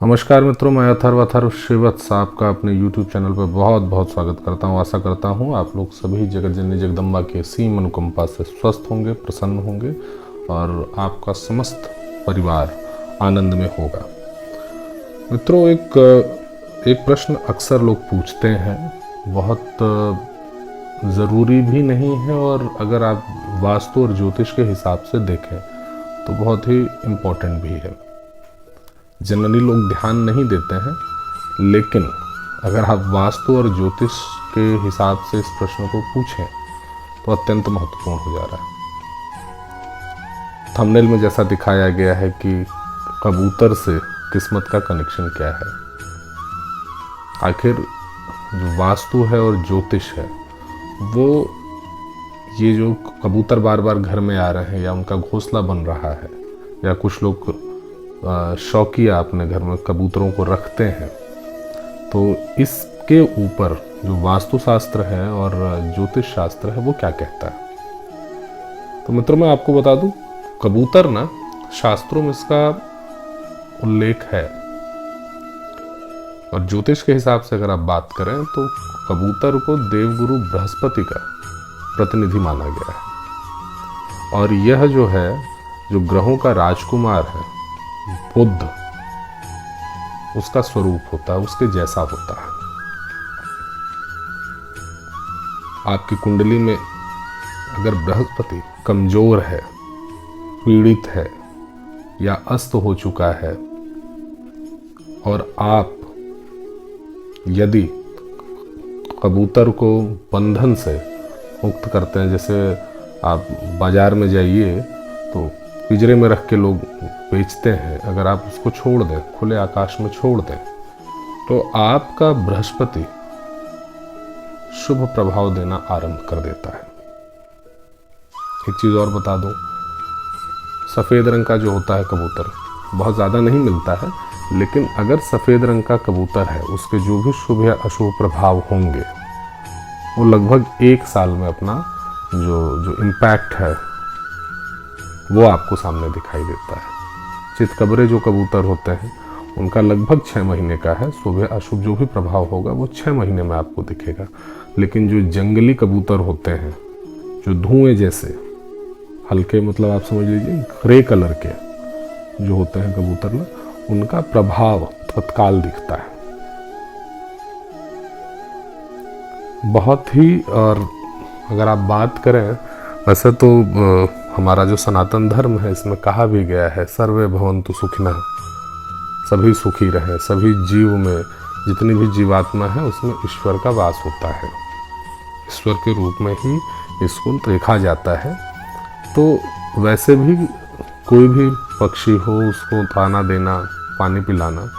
नमस्कार मित्रों, मैं अथर्व श्रीवत्स आपका अपने YouTube चैनल पर बहुत बहुत स्वागत करता हूं। आशा करता हूं आप लोग सभी जगत जननी जगदम्बा के असीम अनुकंपा से स्वस्थ होंगे, प्रसन्न होंगे और आपका समस्त परिवार आनंद में होगा। मित्रों, एक प्रश्न अक्सर लोग पूछते हैं, बहुत ज़रूरी भी नहीं है और अगर आप वास्तु और ज्योतिष के हिसाब से देखें तो बहुत ही इम्पोर्टेंट भी है। जनरली लोग ध्यान नहीं देते हैं, लेकिन अगर आप वास्तु और ज्योतिष के हिसाब से इस प्रश्न को पूछें तो अत्यंत महत्वपूर्ण हो जा रहा है। थंबनेल में जैसा दिखाया गया है कि कबूतर से किस्मत का कनेक्शन क्या है। आखिर जो वास्तु है और ज्योतिष है, वो ये जो कबूतर बार बार घर में आ रहे हैं या उनका घोंसला बन रहा है, या कुछ लोग शौकिया अपने घर में कबूतरों को रखते हैं, तो इसके ऊपर जो वास्तुशास्त्र है और ज्योतिष शास्त्र है वो क्या कहता है। तो मित्रों, मैं आपको बता दूं, कबूतर ना, शास्त्रों में इसका उल्लेख है और ज्योतिष के हिसाब से अगर आप बात करें तो कबूतर को देवगुरु बृहस्पति का प्रतिनिधि माना गया है और यह जो है, जो ग्रहों का राजकुमार है, बुध, उसका स्वरूप होता है, उसके जैसा होता है। आपकी कुंडली में अगर बृहस्पति कमजोर है, पीड़ित है या अस्त हो चुका है और आप यदि कबूतर को बंधन से मुक्त करते हैं, जैसे आप बाजार में जाइए तो पिंजरे में रख के लोग बेचते हैं, अगर आप उसको छोड़ दें, खुले आकाश में छोड़ दें, तो आपका बृहस्पति शुभ प्रभाव देना आरंभ कर देता है। एक चीज़ और बता दूं, सफ़ेद रंग का जो होता है कबूतर, बहुत ज़्यादा नहीं मिलता है, लेकिन अगर सफ़ेद रंग का कबूतर है, उसके जो भी शुभ या अशुभ प्रभाव होंगे वो लगभग 1 साल में अपना जो इम्पैक्ट है वो आपको सामने दिखाई देता है। चितकबरे जो कबूतर होते हैं उनका लगभग 6 महीने का है, शुभ अशुभ जो भी प्रभाव होगा वो 6 महीने में आपको दिखेगा। लेकिन जो जंगली कबूतर होते हैं, जो धुएं जैसे हल्के, मतलब आप समझ लीजिए ग्रे कलर के जो होते हैं कबूतर ना, उनका प्रभाव तत्काल दिखता है बहुत ही। और अगर आप बात करें, वैसे तो हमारा जो सनातन धर्म है, इसमें कहा भी गया है, सर्वे भवन्तु सुखिनः, सभी सुखी रहें। सभी जीव में, जितनी भी जीवात्मा है, उसमें ईश्वर का वास होता है, ईश्वर के रूप में ही इसको देखा जाता है। तो वैसे भी कोई भी पक्षी हो, उसको दाना देना, पानी पिलाना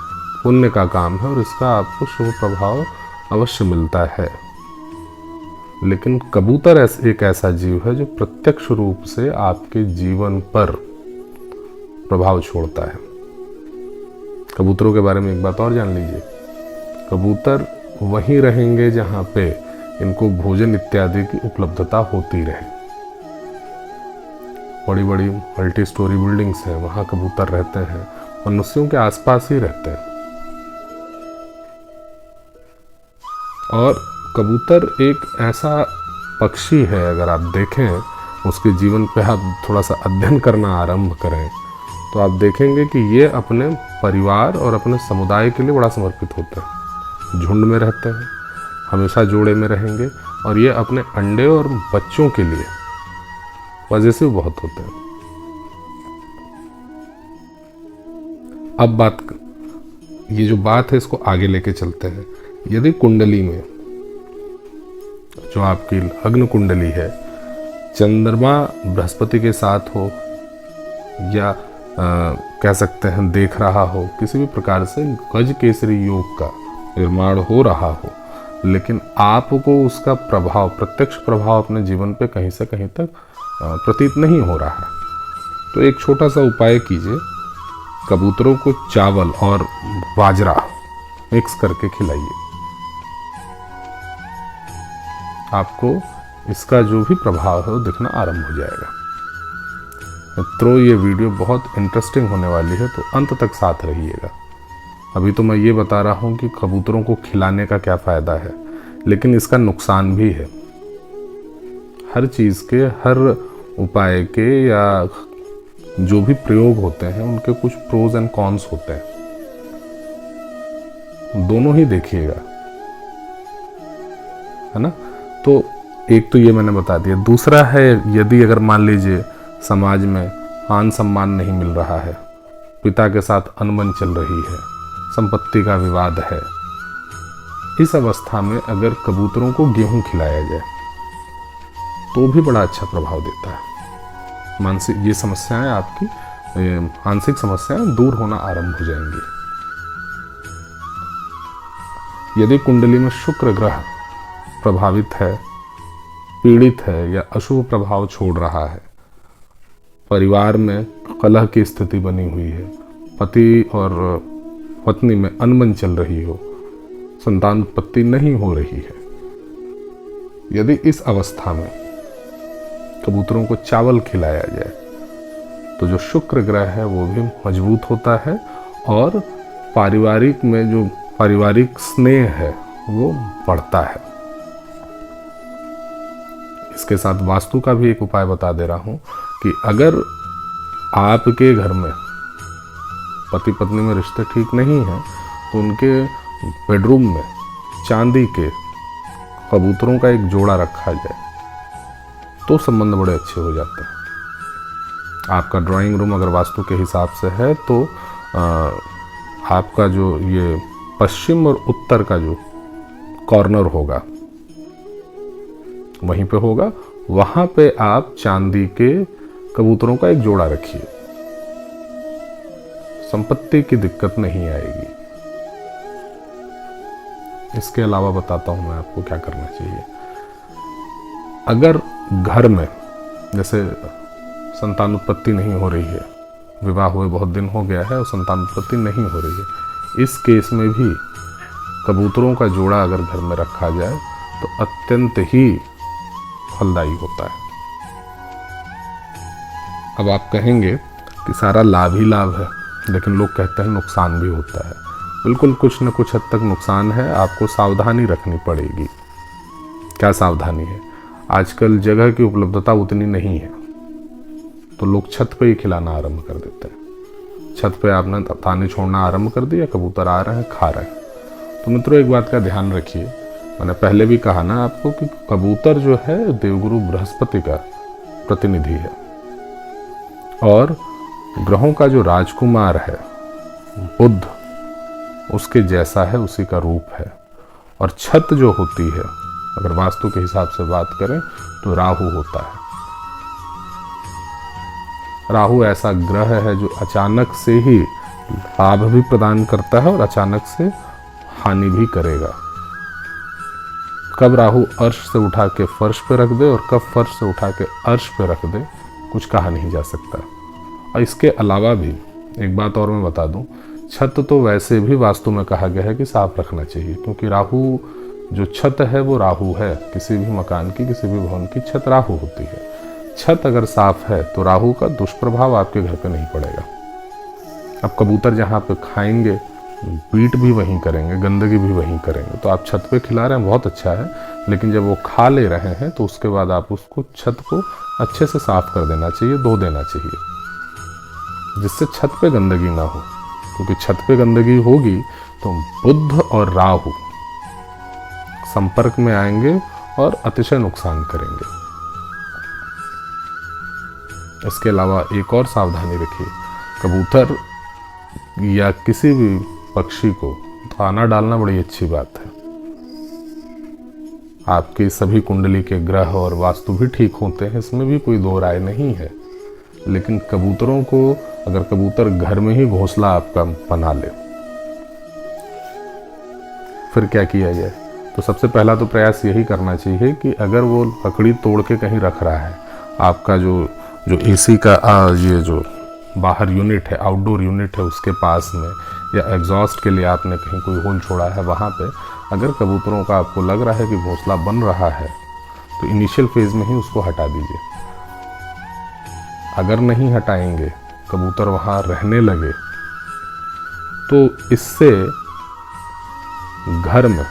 पुण्य का काम है और इसका आपको शुभ प्रभाव अवश्य मिलता है। लेकिन कबूतर एक ऐसा जीव है जो प्रत्यक्ष रूप से आपके जीवन पर प्रभाव छोड़ता है। कबूतरों के बारे में एक बात और जान लीजिए, कबूतर वहीं रहेंगे जहां पे इनको भोजन इत्यादि की उपलब्धता होती रहे। बड़ी बड़ी मल्टी स्टोरी बिल्डिंग्स हैं, वहां कबूतर रहते हैं, मनुष्यों के आसपास ही रहते हैं। और कबूतर एक ऐसा पक्षी है, अगर आप देखें उसके जीवन पे आप थोड़ा सा अध्ययन करना आरंभ करें तो आप देखेंगे कि ये अपने परिवार और अपने समुदाय के लिए बड़ा समर्पित होते हैं। झुंड में रहते हैं, हमेशा जोड़े में रहेंगे और ये अपने अंडे और बच्चों के लिए पॉजिटिव बहुत होते हैं। अब ये जो बात है इसको आगे लेके चलते हैं। यदि कुंडली में, जो आपकी लग्न कुंडली है, चंद्रमा बृहस्पति के साथ हो या कह सकते हैं देख रहा हो, किसी भी प्रकार से गज केसरी योग का निर्माण हो रहा हो, लेकिन आपको उसका प्रभाव, प्रत्यक्ष प्रभाव अपने जीवन पे कहीं से कहीं तक प्रतीत नहीं हो रहा है, तो एक छोटा सा उपाय कीजिए। कबूतरों को चावल और बाजरा मिक्स करके खिलाइए, आपको इसका जो भी प्रभाव है वो दिखना आरंभ हो जाएगा। मित्रों, ये वीडियो बहुत इंटरेस्टिंग होने वाली है, तो अंत तक साथ रहिएगा। अभी तो मैं ये बता रहा हूँ कि कबूतरों को खिलाने का क्या फ़ायदा है, लेकिन इसका नुकसान भी है। हर चीज़ के, हर उपाय के या जो भी प्रयोग होते हैं उनके कुछ प्रोज एंड कॉन्स होते हैं, दोनों ही देखिएगा, है ना। तो एक तो ये मैंने बता दिया। दूसरा है, यदि अगर मान लीजिए समाज में मान सम्मान नहीं मिल रहा है, पिता के साथ अनबन चल रही है, संपत्ति का विवाद है, इस अवस्था में अगर कबूतरों को गेहूं खिलाया जाए तो भी बड़ा अच्छा प्रभाव देता है। मानसिक ये समस्याएं, आपकी मानसिक समस्याएं दूर होना आरंभ हो जाएंगी। यदि कुंडली में शुक्र ग्रह प्रभावित है, पीड़ित है या अशुभ प्रभाव छोड़ रहा है, परिवार में कलह की स्थिति बनी हुई है, पति और पत्नी में अनबन चल रही हो, संतान उत्पत्ति नहीं हो रही है, यदि इस अवस्था में कबूतरों को चावल खिलाया जाए तो जो शुक्र ग्रह है वो भी मजबूत होता है और पारिवारिक में जो पारिवारिक स्नेह है वो बढ़ता है। इसके साथ वास्तु का भी एक उपाय बता दे रहा हूं कि अगर आपके घर में पति पत्नी में रिश्ते ठीक नहीं हैं तो उनके बेडरूम में चांदी के कबूतरों का एक जोड़ा रखा जाए तो संबंध बड़े अच्छे हो जाते हैं। आपका ड्राइंग रूम अगर वास्तु के हिसाब से है तो आपका जो ये पश्चिम और उत्तर का जो कॉर्नर होगा वहीं पे होगा, वहां पे आप चांदी के कबूतरों का एक जोड़ा रखिए, संपत्ति की दिक्कत नहीं आएगी। इसके अलावा बताता हूं मैं आपको क्या करना चाहिए। अगर घर में जैसे संतान उत्पत्ति नहीं हो रही है, विवाह हुए बहुत दिन हो गया है और संतान उत्पत्ति नहीं हो रही है, इस केस में भी कबूतरों का जोड़ा अगर घर में रखा जाए तो अत्यंत ही फलदायी होता है। अब आप कहेंगे कि सारा लाभ ही लाभ है, लेकिन लोग कहते हैं नुकसान भी होता है। बिल्कुल कुछ न कुछ हद तक नुकसान है, आपको सावधानी रखनी पड़ेगी। क्या सावधानी है? आजकल जगह की उपलब्धता उतनी नहीं है तो लोग छत पे ही खिलाना आरंभ कर देते हैं। छत पे आपने दाने छोड़ना आरंभ कर दिया, कबूतर आ रहे हैं, खा रहे हैं। तो मित्रों एक बात का ध्यान रखिए, मैंने पहले भी कहा ना आपको कि कबूतर जो है देवगुरु बृहस्पति का प्रतिनिधि है और ग्रहों का जो राजकुमार है बुध उसके जैसा है, उसी का रूप है। और छत जो होती है अगर वास्तु के हिसाब से बात करें तो राहु होता है। राहु ऐसा ग्रह है जो अचानक से ही लाभ भी प्रदान करता है और अचानक से हानि भी करेगा। कब राहु अर्श से उठा के फर्श पे रख दे और कब फर्श से उठा के अर्श पे रख दे कुछ कहा नहीं जा सकता। और इसके अलावा भी एक बात और मैं बता दूं, छत तो वैसे भी वास्तु में कहा गया है कि साफ रखना चाहिए, क्योंकि राहु जो छत है वो राहु है। किसी भी मकान की, किसी भी भवन की छत राहु होती है। छत अगर साफ है तो राहु का दुष्प्रभाव आपके घर पे नहीं पड़ेगा। अब कबूतर जहाँ पे खाएंगे बीट भी वहीं करेंगे, गंदगी भी वहीं करेंगे। तो आप छत पे खिला रहे हैं, बहुत अच्छा है, लेकिन जब वो खा ले रहे हैं तो उसके बाद आप उसको छत को अच्छे से साफ कर देना चाहिए, धो देना चाहिए, जिससे छत पे गंदगी ना हो। क्योंकि छत पे गंदगी होगी तो बुध और राहु संपर्क में आएंगे और अतिशय नुकसान करेंगे। इसके अलावा एक और सावधानी रखिए, कबूतर या किसी भी पक्षी को दाना डालना बड़ी अच्छी बात है। आपकी सभी कुंडली के ग्रह और वास्तु भी ठीक होते हैं, इसमें भी कोई दो राय नहीं है। लेकिन कबूतरों को अगर कबूतर घर में ही घोंसला आपका बना ले फिर क्या किया जाए? तो सबसे पहला तो प्रयास यही करना चाहिए कि अगर वो लकड़ी तोड़ के कहीं रख रहा है, आपका जो एसी का ये जो बाहर यूनिट है, आउटडोर यूनिट है, उसके पास में या एग्जॉस्ट के लिए आपने कहीं कोई होल छोड़ा है, वहाँ पे अगर कबूतरों का आपको लग रहा है कि घोंसला बन रहा है तो इनिशियल फेज में ही उसको हटा दीजिए। अगर नहीं हटाएंगे, कबूतर वहाँ रहने लगे तो इससे घर में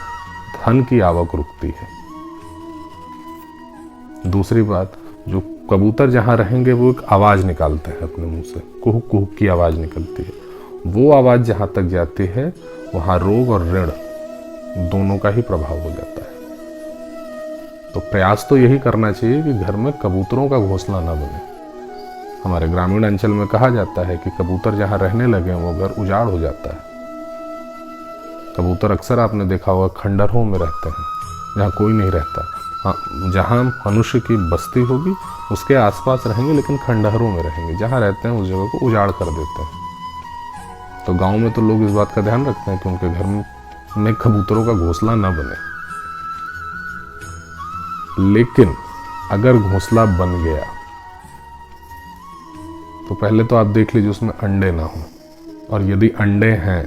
धन की आवक रुकती है। दूसरी बात, जो कबूतर जहाँ रहेंगे वो एक आवाज़ निकालते हैं अपने मुंह से, कुहुक कुहुक की आवाज़ निकलती है। वो आवाज़ जहाँ तक जाती है वहाँ रोग और ऋण दोनों का ही प्रभाव हो जाता है। तो प्रयास तो यही करना चाहिए कि घर में कबूतरों का घोंसला ना बने। हमारे ग्रामीण अंचल में कहा जाता है कि कबूतर जहाँ रहने लगे वो घर उजाड़ हो जाता है। कबूतर अक्सर आपने देखा होगा खंडहरों में रहते हैं, जहाँ कोई नहीं रहता। हाँ, जहाँ मनुष्य की बस्ती होगी उसके आसपास रहेंगे, लेकिन खंडहरों में रहेंगे। जहाँ रहते हैं उस जगह को उजाड़ कर देते हैं। तो गांव में तो लोग इस बात का ध्यान रखते हैं कि उनके घर में कबूतरों का घोंसला ना बने। लेकिन अगर घोंसला बन गया तो पहले तो आप देख लीजिए उसमें अंडे ना हो, और यदि अंडे हैं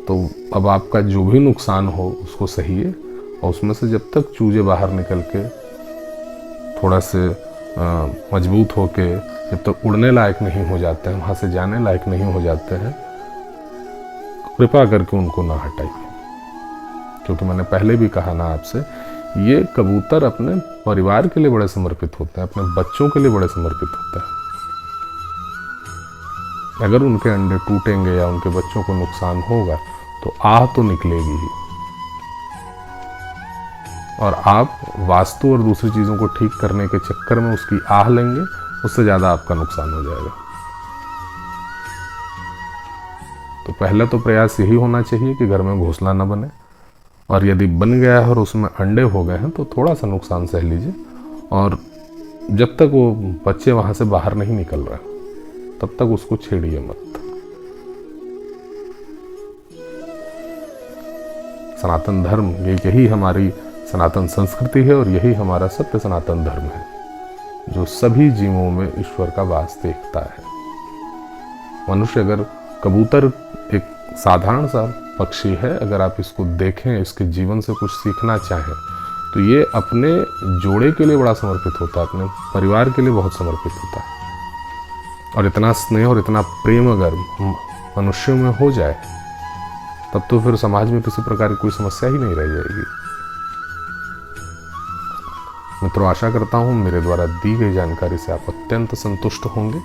तो अब आपका जो भी नुकसान हो उसको सहिए, और उसमें से जब तक चूजे बाहर निकल के थोड़ा से मजबूत होके जब तक उड़ने लायक नहीं हो जाते हैं, वहाँ से जाने लायक नहीं हो जाते हैं, कृपा करके उनको ना हटाइए। क्योंकि मैंने पहले भी कहा ना आपसे, ये कबूतर अपने परिवार के लिए बड़े समर्पित होते हैं, अपने बच्चों के लिए बड़े समर्पित होते हैं। अगर उनके अंडे टूटेंगे या उनके बच्चों को नुकसान होगा तो आह तो निकलेगी ही, और आप वास्तु और दूसरी चीज़ों को ठीक करने के चक्कर में उसकी आह लेंगे, उससे ज़्यादा आपका नुकसान हो जाएगा। तो पहला तो प्रयास यही होना चाहिए कि घर में घोंसला न बने, और यदि बन गया है और उसमें अंडे हो गए हैं तो थोड़ा सा नुकसान सह लीजिए, और जब तक वो बच्चे वहाँ से बाहर नहीं निकल रहे तब तक उसको छेड़िए मत। सनातन धर्म, यही हमारी सनातन संस्कृति है और यही हमारा सत्य सनातन धर्म है, जो सभी जीवों में ईश्वर का वास देखता है। मनुष्य, अगर कबूतर एक साधारण सा पक्षी है, अगर आप इसको देखें, इसके जीवन से कुछ सीखना चाहें, तो ये अपने जोड़े के लिए बड़ा समर्पित होता है, अपने परिवार के लिए बहुत समर्पित होता है। और इतना स्नेह और इतना प्रेम अगर मनुष्यों में हो जाए तब तो फिर समाज में किसी प्रकार की कोई समस्या ही नहीं रह जाएगी। मित्रों, आशा करता हूँ मेरे द्वारा दी गई जानकारी से आप अत्यंत संतुष्ट होंगे।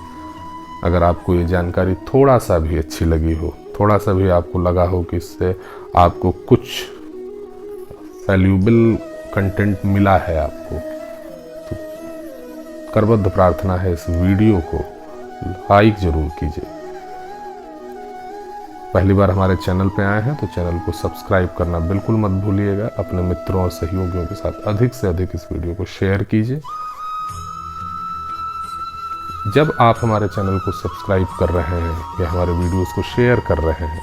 अगर आपको ये जानकारी थोड़ा सा भी अच्छी लगी हो, थोड़ा सा भी आपको लगा हो कि इससे आपको कुछ वैल्यूएबल कंटेंट मिला है आपको, तो करबद्ध प्रार्थना है इस वीडियो को लाइक जरूर कीजिए। पहली बार हमारे चैनल पे आए हैं तो चैनल को सब्सक्राइब करना बिल्कुल मत भूलिएगा। अपने मित्रों और सहयोगियों के साथ अधिक से अधिक इस वीडियो को शेयर कीजिए। जब आप हमारे चैनल को सब्सक्राइब कर रहे हैं या हमारे वीडियोस को शेयर कर रहे हैं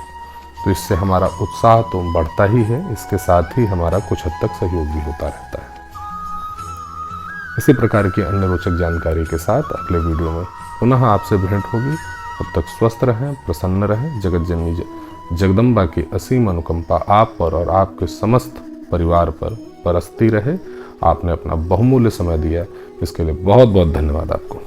तो इससे हमारा उत्साह तो बढ़ता ही है, इसके साथ ही हमारा कुछ हद तक सहयोग भी होता रहता है। इसी प्रकार की अन्य रोचक जानकारी के साथ अगले वीडियो में पुनः आपसे भेंट होगी। तब तक स्वस्थ रहें, प्रसन्न रहें। जगत जननी जगदम्बा की असीम अनुकंपा आप पर और आपके समस्त परिवार पर बरसती रहे। आपने अपना बहुमूल्य समय दिया, इसके लिए बहुत बहुत धन्यवाद आपको।